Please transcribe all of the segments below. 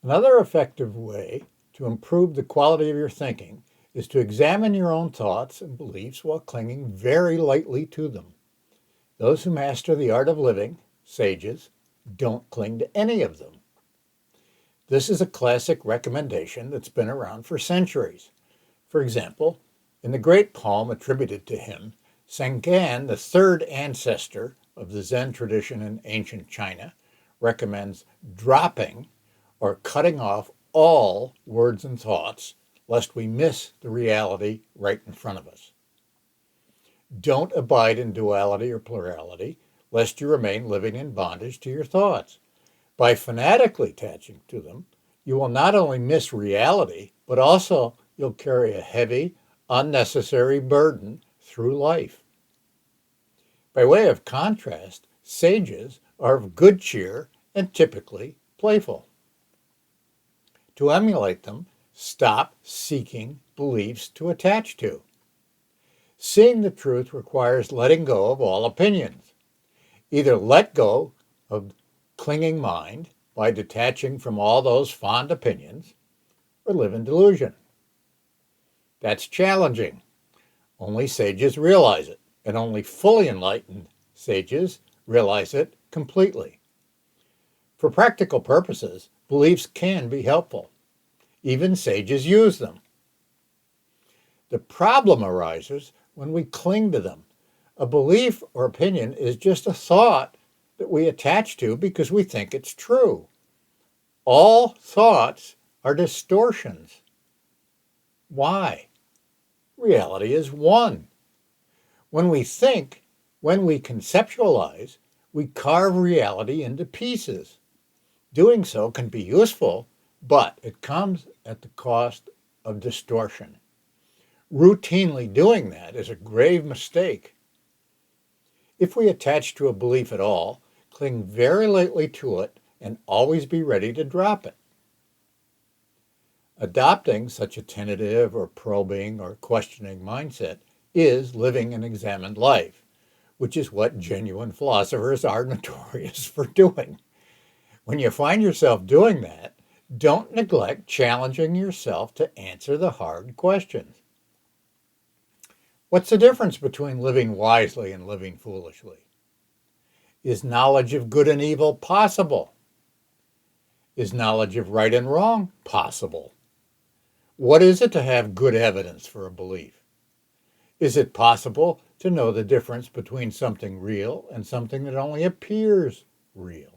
Another effective way to improve the quality of your thinking is to examine your own thoughts and beliefs while clinging very lightly to them. Those who master the art of living, sages, don't cling to any of them. This is a classic recommendation that's been around for centuries. For example, in the great poem attributed to him, Sengcan, the third ancestor of the Zen tradition in ancient China, recommends dropping or cutting off all words and thoughts lest we miss the reality right in front of us. Don't abide in duality or plurality lest you remain living in bondage to your thoughts. By fanatically attaching to them, you will not only miss reality, but also you'll carry a heavy, unnecessary burden through life. By way of contrast, sages are of good cheer and typically playful. To emulate them, stop seeking beliefs to attach to. Seeing the truth requires letting go of all opinions. Either let go of clinging mind by detaching from all those fond opinions, or live in delusion. That's challenging. Only sages realize it, and only fully enlightened sages realize it completely. For practical purposes, beliefs can be helpful. Even sages use them. The problem arises when we cling to them. A belief or opinion is just a thought that we attach to because we think it's true. All thoughts are distortions. Why? Reality is one. When we think, when we conceptualize, we carve reality into pieces. Doing so can be useful, but it comes at the cost of distortion. Routinely doing that is a grave mistake. If we attach to a belief at all, cling very lightly to it and always be ready to drop it. Adopting such a tentative or probing or questioning mindset is living an examined life, which is what genuine philosophers are notorious for doing. When you find yourself doing that, don't neglect challenging yourself to answer the hard questions. What's the difference between living wisely and living foolishly? Is knowledge of good and evil possible? Is knowledge of right and wrong possible? What is it to have good evidence for a belief? Is it possible to know the difference between something real and something that only appears real?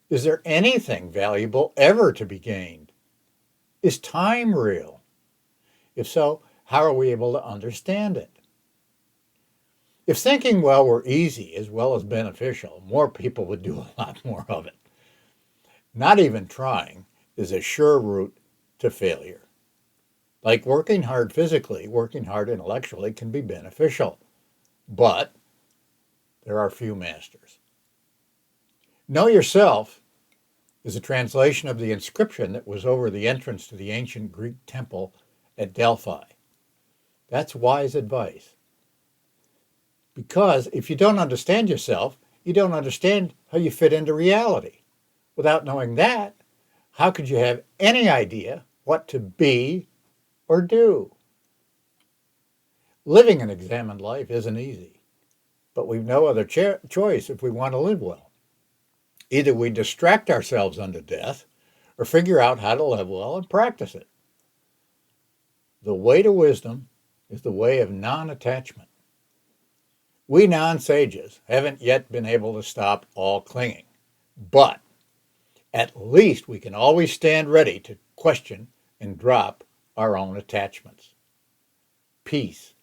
Is there anything valuable ever to be gained? Is time real? If so, how are we able to understand it? If thinking well were easy as well as beneficial, more people would do a lot more of it. Not even trying is a sure route to failure. Like working hard physically, working hard intellectually can be beneficial, but there are few masters. Know yourself is a translation of the inscription that was over the entrance to the ancient Greek temple at Delphi. That's wise advice. Because if you don't understand yourself, you don't understand how you fit into reality. Without knowing that, how could you have any idea what to be or do? Living an examined life isn't easy, but we've no other choice if we want to live well. Either we distract ourselves unto death or figure out how to live well and practice it. The way to wisdom is the way of non-attachment. We non-sages haven't yet been able to stop all clinging, but at least we can always stand ready to question and drop our own attachments. Peace.